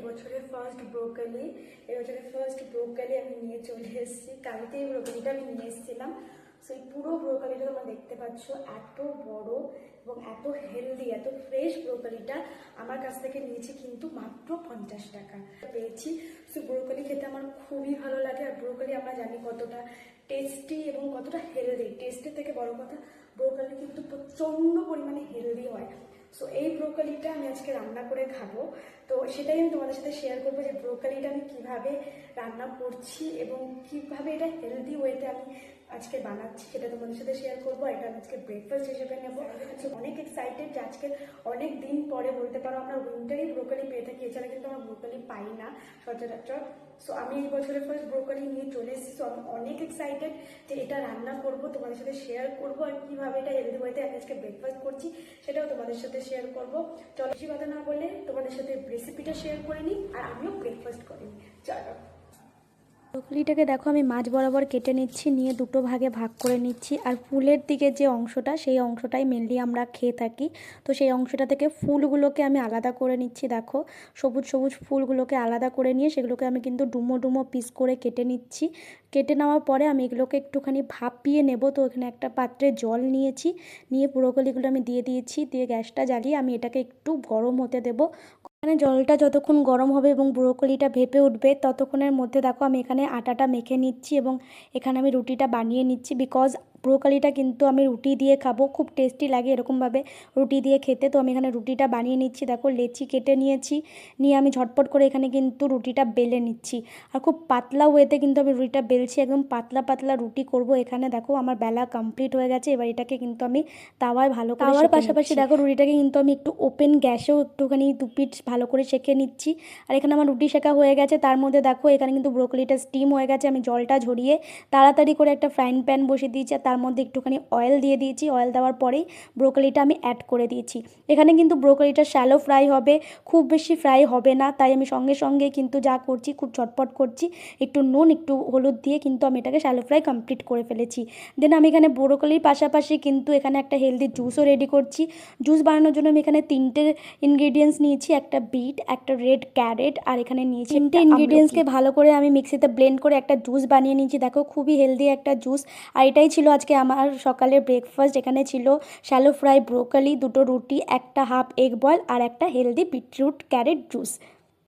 এবছরের first broccoli আমি নিয়ে চলে এসেছি। কালকে এই ব্রোকলিটা আমি নিয়ে এসেছিলাম। সো এই পুরো ব্রোকলিটা তোমরা দেখতে পাচ্ছ, এত বড় এবং এত হেলদি, এত ফ্রেশ ব্রোকলিটা আমার কাছ থেকে নিয়েছি কিন্তু মাত্র 50 টাকা পেয়েছি। সো ব্রোকলি খেতে আমার খুবই ভালো লাগে। আর ব্রোকলি আমরা জানি কতটা টেস্টি এবং কতটা হেলদি। টেস্টের থেকে বড় কথা, ব্রোকলি কিন্তু প্রচণ্ড পরিমাণে হেলদি হয়। সো এই ব্রোকলিটা আমি আজকে রান্না করে খাবো। তো সেটাই আমি তোমাদের সাথে শেয়ার করবো যে ব্রোকলিটা আমি কিভাবে রান্না করছি এবং কিভাবে এটা হেলদি ওয়েতে আমি আজকে বানাচ্ছি, সেটা তোমাদের সাথে শেয়ার করবো। এটা আমি আজকে ব্রেকফাস্ট হিসেবে নেবো। অনেক এক্সাইটেড যে আজকে অনেক দিন পরে বলতে পারো আমরা উইন্টারই ব্রোকলি পেয়ে থাকি, এছাড়া কিন্তু আমরা ব্রোকলি পাই না সচরাচর। সো আমি এই বছরের ফার্স্ট ব্রোকলি নিয়ে চলে এসেছি। সো আমি অনেক এক্সাইটেড যে এটা রান্না করবো, তোমাদের সাথে শেয়ার করবো, আর কিভাবে এটা হেলদি ওয়েতে আমি আজকে ব্রেকফাস্ট করছি সেটাও তোমাদের সাথে শেয়ার করবো। চলো বেশি কথা না বলে তোমাদের সাথে রেসিপিটা শেয়ার করে নিই, আর আমিও ব্রেকফাস্ট করে নিই। চলো। ব্রোকলিটাকে দেখো আমি মাঝ বরাবর কেটে নিচ্ছি, নিয়ে দুটো ভাগে ভাগ করে নিচ্ছি। আর ফুলের দিকে যে অংশটা, সেই অংশটাই মেনলি আমরা খেয়ে থাকি। তো সেই অংশটা থেকে ফুলগুলোকে আমি আলাদা করে নিচ্ছি। দেখো সবুজ সবুজ ফুলগুলোকে আলাদা করে নিয়ে সেগুলোকে আমি কিন্তু ডুমো ডুমো পিস করে কেটে নিচ্ছি। কেটে নেওয়ার পরে আমি এগুলোকে একটুখানি ভাপিয়ে নেব। তো এখানে একটা পাত্রে জল নিয়েছি, নিয়ে ব্রোকলিগুলো আমি দিয়ে দিয়েছি। দিয়ে গ্যাসটা জ্বালিয়ে আমি এটাকে একটু গরম হতে দেবো। এখানে জলটা যতক্ষণ গরম হবে এবং ব্রোকলিটা ভেপে উঠবে ততক্ষণের মধ্যে দেখো আমি এখানে আটাটা মেখে নিচ্ছি এবং এখানে আমি রুটিটা বানিয়ে নিচ্ছি। বিকজ ব্রোকলিটা কিন্তু আমি রুটি দিয়ে খাবো, খুব টেস্টি লাগে এরকমভাবে রুটি দিয়ে খেতে। তো আমি এখানে রুটিটা বানিয়ে নিচ্ছি। দেখো লেচি কেটে নিয়েছি, নিয়ে আমি ঝটপট করে এখানে কিন্তু রুটিটা বেলে নিচ্ছি। আর খুব পাতলা ওয়েতে কিন্তু আমি রুটিটা বেলছি, একদম পাতলা পাতলা রুটি করব। এখানে দেখো আমার বেলা কমপ্লিট হয়ে গেছে। এবার এটাকে কিন্তু আমি তাওয়ায় ভালো করে তাওয়ার পাশাপাশি দেখো রুটিটাকে কিন্তু আমি একটু ওপেন গ্যাসেও একটুখানি দুপিঠ ভালো করে সেঁকে নিচ্ছি। আর এখানে আমার রুটি সেঁকা হয়ে গেছে। তার মধ্যে দেখো এখানে কিন্তু ব্রোকলিটা স্টিম হয়ে গেছে। আমি জলটা ঝরিয়ে তাড়াতাড়ি করে একটা ফ্রাইং প্যান বসিয়ে দিয়েছি, আর তার মধ্যে একটুখানি অয়েল দিয়ে দিয়েছি। অয়েল দেওয়ার পরেই ব্রোকলিটা আমি অ্যাড করে দিয়েছি। এখানে কিন্তু ব্রোকলিটা শ্যালো ফ্রাই হবে, খুব বেশি ফ্রাই হবে না। তাই আমি সঙ্গে সঙ্গে কিন্তু যা করছি খুব ঝটপট করছি, একটু নুন একটু হলুদ দিয়ে কিন্তু আমি এটাকে শ্যালো ফ্রাই কমপ্লিট করে ফেলেছি। দেন আমি এখানে ব্রোকলির পাশাপাশি কিন্তু এখানে একটা হেলদি জুসও রেডি করছি। জুস বানানোর জন্য আমি এখানে 3টে ইনগ্রিডিয়েন্টস নিয়েছি, একটা বিট, একটা রেড ক্যারেট, আর এখানে নিয়েছি 3টে ইনগ্রিডিয়েন্টসকে ভালো করে আমি মিক্সিতে ব্লেন্ড করে একটা জুস বানিয়ে নিয়েছি। দেখো খুবই হেলদি একটা জুস। আর এটাই ছিল আজকে আমার সকালের ব্রেকফাস্ট। এখানে ছিল শ্যালো ফ্রাই ব্রোকলি, দুটো রুটি, একটা হাফ এগ বয়েল আর একটা হেলদি বিটরুট ক্যারেট জুস।